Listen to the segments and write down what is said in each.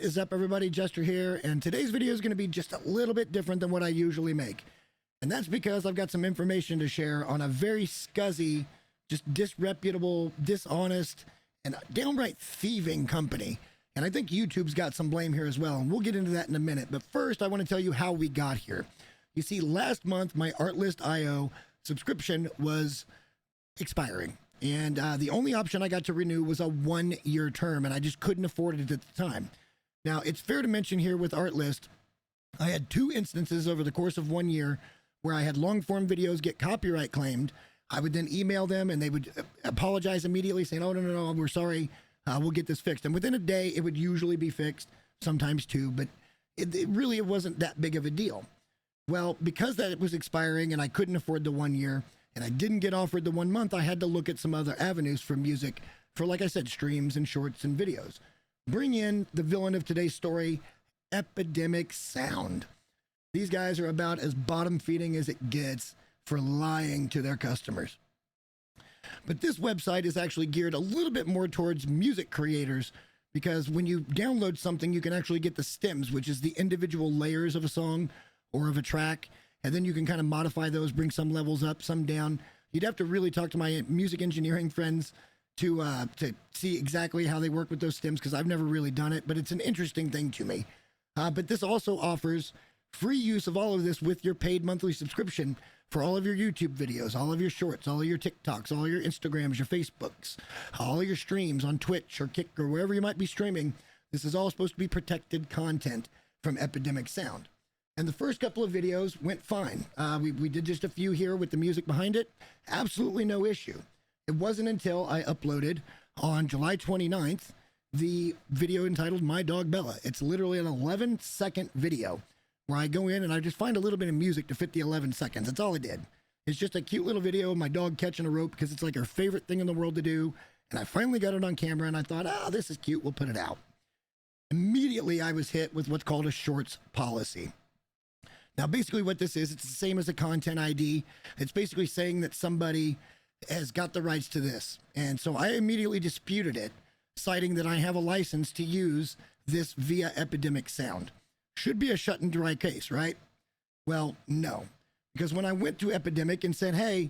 What is up, everybody? Jester here, and today's video is going to be just a little bit different than what I usually make. And that's because I've got some information to share on a very scuzzy, just disreputable, dishonest, and downright thieving company. And I think YouTube's got some blame here as well, and we'll get into that in a minute. But first, I want to tell you how we got here. You see, last month, my Artlist.io subscription was expiring. And the only option I got to renew was a 1-year term, and I just couldn't afford it at the time. Now, it's fair to mention here with Artlist, I had 2 instances over the course of 1 year where I had long-form videos get copyright claimed. I would then email them, and they would apologize immediately, saying, oh, no, we're sorry, we'll get this fixed. And within a day, it would usually be fixed, sometimes 2, but it really wasn't that big of a deal. Well, because that was expiring and I couldn't afford the 1 year, and I didn't get offered the 1 month, I had to look at some other avenues for music for, like I said, streams and shorts and videos. Bring in the villain of today's story, Epidemic Sound. These guys are about as bottom-feeding as it gets for lying to their customers. But this website is actually geared a little bit more towards music creators, because when you download something, you can actually get the stems, which is the individual layers of a song or of a track. And then you can kind of modify those, bring some levels up, some down. You'd have to really talk to my music engineering friends to see exactly how they work with those stems, because I've never really done it, but it's an interesting thing to me. But this also offers free use of all of this with your paid monthly subscription for all of your YouTube videos, all of your shorts, all of your TikToks, all your Instagrams, your Facebooks, all of your streams on Twitch or Kick or wherever you might be streaming. This is all supposed to be protected content from Epidemic Sound. And the first couple of videos went fine. We did just a few here with the music behind it. Absolutely no issue. It wasn't until I uploaded on July 29th the video entitled My Dog Bella. It's literally an 11-second video where I go in and I just find a little bit of music to fit the 11 seconds. That's all I did. It's just a cute little video of my dog catching a rope because it's like her favorite thing in the world to do. And I finally got it on camera and I thought, this is cute. We'll put it out. Immediately, I was hit with what's called a shorts policy. Now, basically what this is, it's the same as a content ID. It's basically saying that somebody has got the rights to this. And so I immediately disputed it, citing that I have a license to use this via Epidemic Sound. Should be a shut and dry case, right? Well, no. Because when I went to Epidemic and said, hey,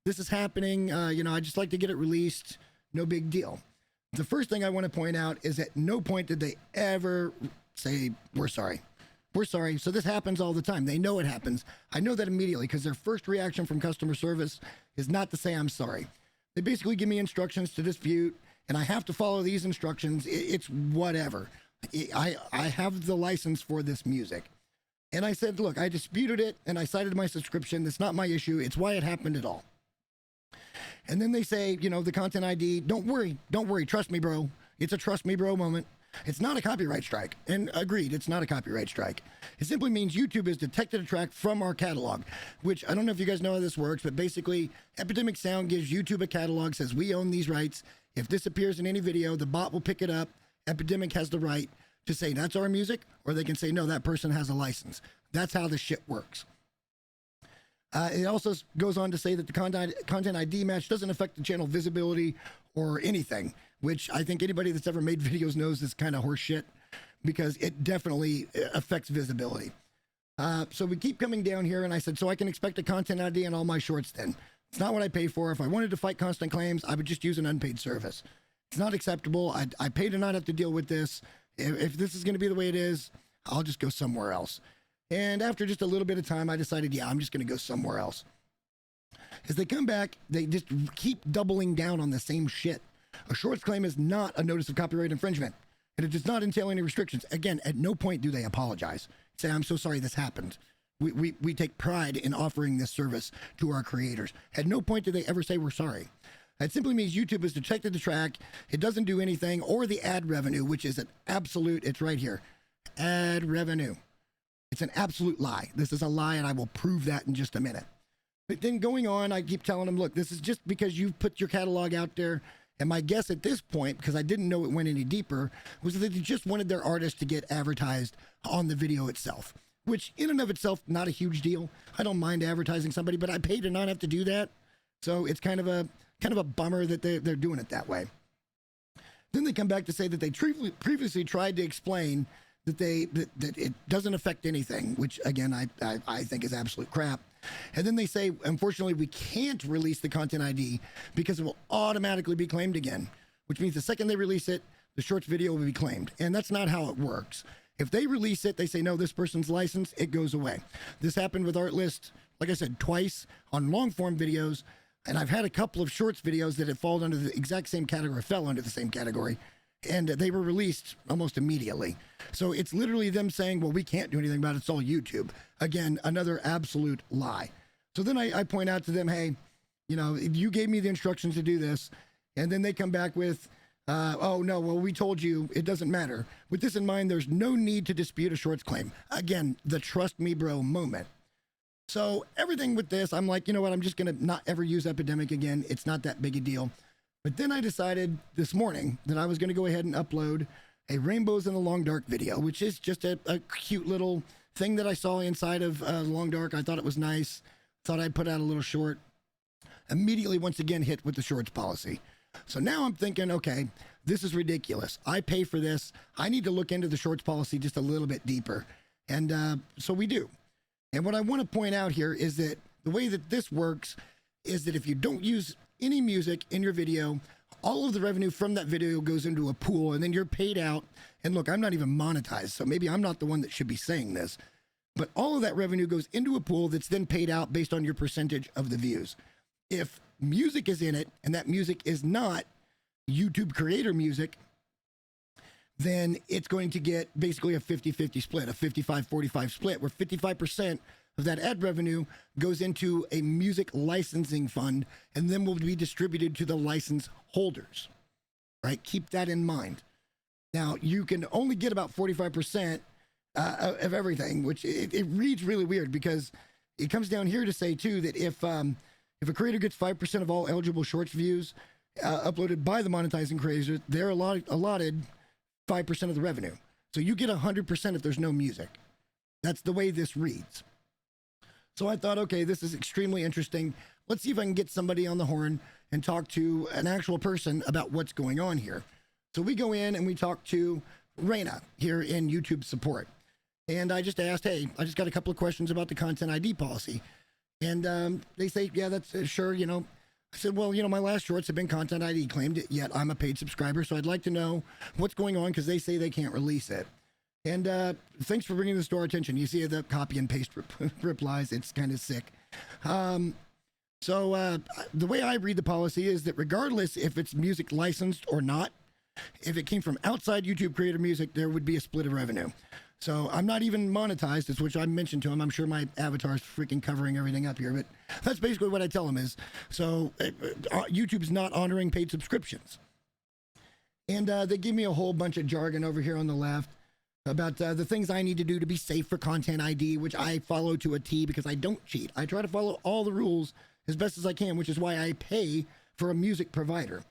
this is happening, I'd just like to get it released, no big deal. The first thing I want to point out is at no point did they ever say, we're sorry. We're sorry. So this happens all the time. They know it happens. I know that immediately because their first reaction from customer service is not to say I'm sorry. They basically give me instructions to dispute, and I have to follow these instructions. It's whatever. I have the license for this music. And I said, look, I disputed it, and I cited my subscription. That's not my issue. It's why it happened at all. And then they say, the content ID, don't worry. Trust me, bro. It's a trust me, bro moment. It's not a copyright strike. And agreed, it's not a copyright strike. It simply means YouTube has detected a track from our catalog, which I don't know if you guys know how this works, but basically Epidemic Sound gives YouTube a catalog, says we own these rights. If this appears in any video, the bot will pick it up. Epidemic has the right to say that's our music, or they can say, no, that person has a license. That's how the shit works. It also goes on to say that the content ID match doesn't affect the channel visibility or anything, which I think anybody that's ever made videos knows is kind of horse shit, because it definitely affects visibility. So we keep coming down here, and I said, so I can expect a content ID on all my shorts then. It's not what I pay for. If I wanted to fight constant claims, I would just use an unpaid service. It's not acceptable. I pay to not have to deal with this. If this is going to be the way it is, I'll just go somewhere else. And after just a little bit of time, I decided, I'm just going to go somewhere else. As they come back, they just keep doubling down on the same shit. A shorts claim is not a notice of copyright infringement, and it does not entail any restrictions. Again, at no point do they apologize. Say, I'm so sorry this happened. We take pride in offering this service to our creators. At no point do they ever say we're sorry. That simply means YouTube has detected the track. It doesn't do anything, or the ad revenue, which is an absolute, it's right here, ad revenue. It's an absolute lie. This is a lie, and I will prove that in just a minute. But then going on, I keep telling them, look, this is just because you've put your catalog out there. And my guess at this point, because I didn't know it went any deeper, was that they just wanted their artist to get advertised on the video itself, which in and of itself, not a huge deal. I don't mind advertising somebody, but I pay to not have to do that. So it's kind of a bummer that they're doing it that way. Then they come back to say that they previously tried to explain that that it doesn't affect anything, which again I think is absolute crap. And then they say, unfortunately, we can't release the content ID because it will automatically be claimed again, which means the second they release it, the shorts video will be claimed. And that's not how it works. If they release it, they say, no, this person's license, it goes away. This happened with Artlist, like I said, twice on long form videos. And I've had a couple of shorts videos that have fallen under the exact same category, fell under the same category, and they were released almost immediately. So it's literally them saying, well, we can't do anything about it. It's all YouTube. Again, another absolute lie. So then I point out to them, hey, you know, you gave me the instructions to do this. And then they come back with, oh, no, well, we told you it doesn't matter. With this in mind, there's no need to dispute a shorts claim. Again, the trust me, bro moment. So everything with this, I'm like, you know what? I'm just going to not ever use Epidemic again. It's not that big a deal. But then I decided this morning that I was going to go ahead and upload a Rainbows in the Long Dark video, which is just a cute little thing that I saw inside of Long Dark. I thought it was nice. Thought I'd put out a little short. Immediately, once again, hit with the shorts policy. So now I'm thinking, okay, this is ridiculous. I pay for this. I need to look into the shorts policy just a little bit deeper. And so we do. And what I want to point out here is that the way that this works is that if you don't use any music in your video, all of the revenue from that video goes into a pool and then you're paid out. And look, I'm not even monetized, so maybe I'm not the one that should be saying this, but all of that revenue goes into a pool that's then paid out based on your percentage of the views. If music is in it and that music is not YouTube creator music, then it's going to get basically a 50-50 split, a 55-45 split, where 55% of that ad revenue goes into a music licensing fund and then will be distributed to the license holders, right? Keep that in mind. Now, you can only get about 45% of everything, which it reads really weird because it comes down here to say, too, that if a creator gets 5% of all eligible shorts views uploaded by the monetizing creators, they're allotted 5% of the revenue. So you get 100% if there's no music. That's the way this reads. So I thought, okay, this is extremely interesting. Let's see if I can get somebody on the horn and talk to an actual person about what's going on here. So we go in and we talk to Raina here in YouTube support. And I just asked, hey, I just got a couple of questions about the content ID policy. And they say, yeah, that's sure, you know. I said, well, you know, my last shorts have been content ID claimed, yet I'm a paid subscriber. So I'd like to know what's going on because they say they can't release it. And thanks for bringing this to our attention. You see the copy and paste replies. It's kind of sick. So the way I read the policy is that regardless if it's music licensed or not, if it came from outside YouTube creator music, there would be a split of revenue. So I'm not even monetized, which I mentioned to him. I'm sure my avatar is freaking covering everything up here, but that's basically what I tell him is, so YouTube's not honoring paid subscriptions. And they give me a whole bunch of jargon over here on the left about the things I need to do to be safe for content ID, which I follow to a T because I don't cheat. I try to follow all the rules as best as I can, which is why I pay for a music provider.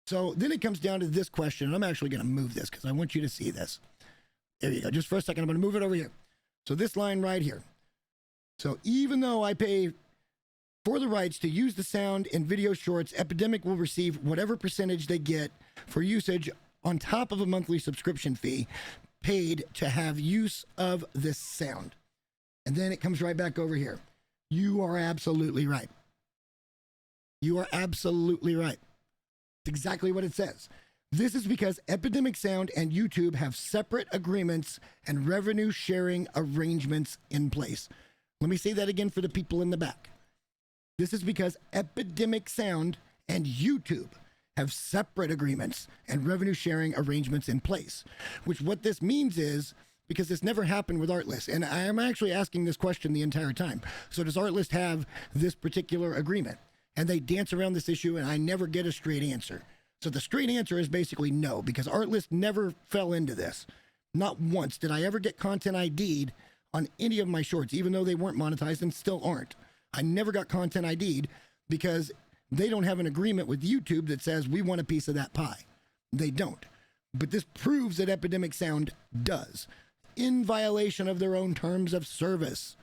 So then it comes down to this question, and I'm actually going to move this because I want you to see this. There you go. Just for a second, I'm going to move it over here. So this line right here. So even though I pay for the rights to use the sound in video shorts, Epidemic will receive whatever percentage they get for usage on top of a monthly subscription fee paid to have use of this sound. And then it comes right back over here. You are absolutely right. You are absolutely right. It's exactly what it says. This is because Epidemic Sound and YouTube have separate agreements and revenue sharing arrangements in place. Let me say that again for the people in the back. This is because Epidemic Sound and YouTube have separate agreements and revenue sharing arrangements in place, which what this means is, because this never happened with Artlist, and I am actually asking this question the entire time. So does Artlist have this particular agreement? And they dance around this issue and I never get a straight answer. So the straight answer is basically no, because Artlist never fell into this. Not once did I ever get content ID'd on any of my shorts, even though they weren't monetized and still aren't. I never got content ID'd because they don't have an agreement with YouTube that says we want a piece of that pie. They don't. But this proves that Epidemic Sound does, in violation of their own terms of service,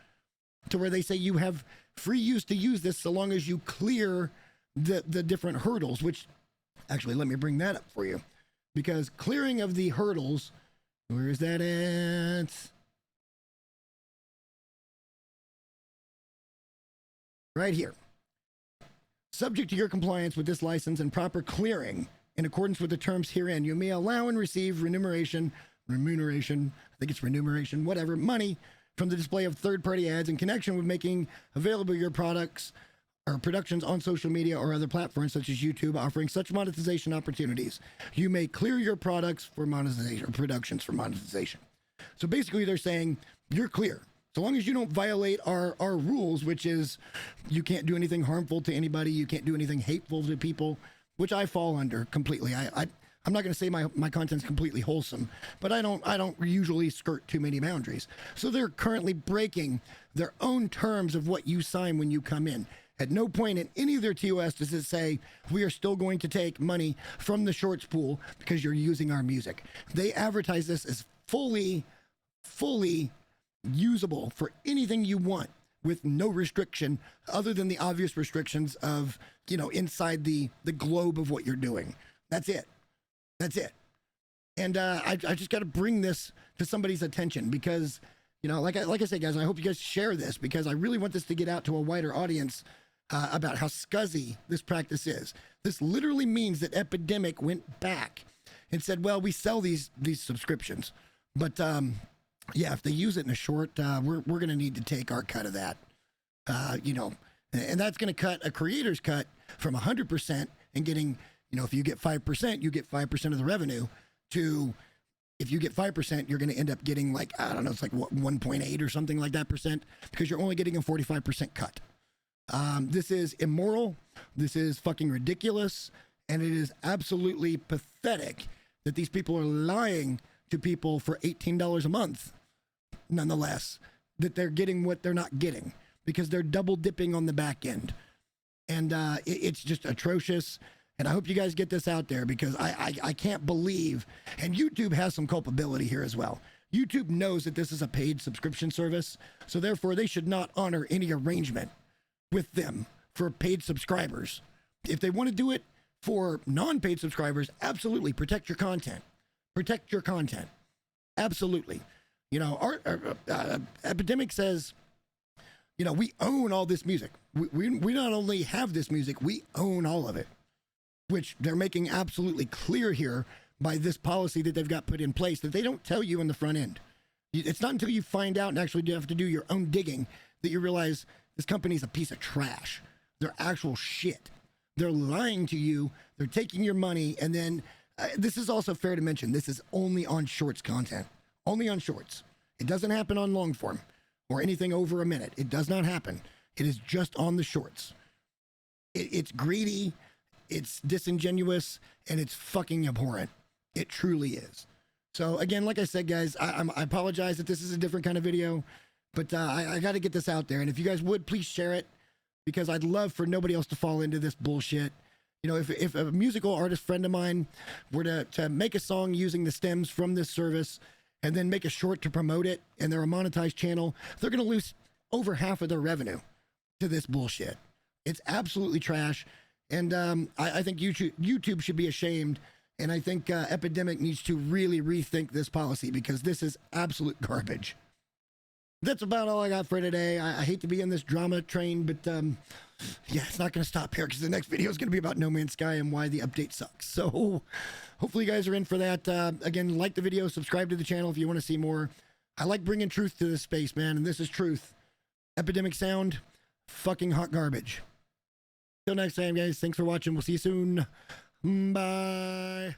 to where they say you have free use to use this so long as you clear the different hurdles, which actually, let me bring that up for you. because clearing of the hurdles, where is that at? Right here. Subject to your compliance with this license and proper clearing in accordance with the terms herein, you may allow and receive remuneration, I think it's remuneration, whatever, money from the display of third-party ads in connection with making available your products or productions on social media or other platforms such as YouTube offering such monetization opportunities. You may clear your products for monetization or productions for monetization. So basically they're saying you're clear. So long as you don't violate our rules, which is you can't do anything harmful to anybody, you can't do anything hateful to people, which I fall under completely. I'm not going to say my content's completely wholesome, but I don't usually skirt too many boundaries. So they're currently breaking their own terms of what you sign when you come in. At no point in any of their TOS does it say, we are still going to take money from the shorts pool because you're using our music. They advertise this as fully usable for anything you want with no restriction other than the obvious restrictions of, you know, inside the globe of what you're doing. That's it. That's it. And I just got to bring this to somebody's attention because, you know, like I say, guys, I hope you guys share this because I really want this to get out to a wider audience about how scuzzy this practice is. This literally means that Epidemic went back and said, well, we sell these subscriptions, but yeah, if they use it in a short, we're going to need to take our cut of that, you know, and that's going to cut a creator's cut from 100% and getting, you know, if you get 5%, you get 5% of the revenue to, if you get 5%, you're going to end up getting like, I don't know, it's like what, 1.8 or something like that percent because you're only getting a 45% cut. This is immoral. This is fucking ridiculous. And it is absolutely pathetic that these people are lying to people for $18 a month, nonetheless, that they're getting what they're not getting because they're double dipping on the back end. And it's just atrocious. And I hope you guys get this out there because I can't believe, and YouTube has some culpability here as well. YouTube knows that this is a paid subscription service, so therefore they should not honor any arrangement with them for paid subscribers. If they want to do it for non-paid subscribers, absolutely protect your content. Protect your content. Absolutely. You know, our Epidemic says, you know, we own all this music. We not only have this music, we own all of it, which they're making absolutely clear here by this policy that they've got put in place that they don't tell you in the front end. It's not until you find out and actually have to do your own digging that you realize this company's a piece of trash. They're actual shit. They're lying to you. They're taking your money. And then this is also fair to mention. This is only on shorts content. Only on shorts. It doesn't happen on long form or anything over a minute. It does not happen. It is just on the shorts. It's greedy. It's disingenuous. And it's fucking abhorrent. It truly is. So again, like I said, guys, I apologize that this is a different kind of video. But I got to get this out there. And if you guys would, please share it because I'd love for nobody else to fall into this bullshit. You know, if a musical artist friend of mine were to make a song using the stems from this service and then make a short to promote it and they're a monetized channel, they're going to lose over half of their revenue to this bullshit. It's absolutely trash. And I think YouTube should be ashamed. And I think Epidemic needs to really rethink this policy because this is absolute garbage. That's about all I got for today. I hate to be in this drama train, but yeah, it's not going to stop here because the next video is going to be about No Man's Sky and why the update sucks. So hopefully you guys are in for that. Again, like the video, subscribe to the channel if you want to see more. I like bringing truth to this space, man, and this is truth. Epidemic sound, fucking hot garbage. Till next time, guys. Thanks for watching. We'll see you soon. Bye.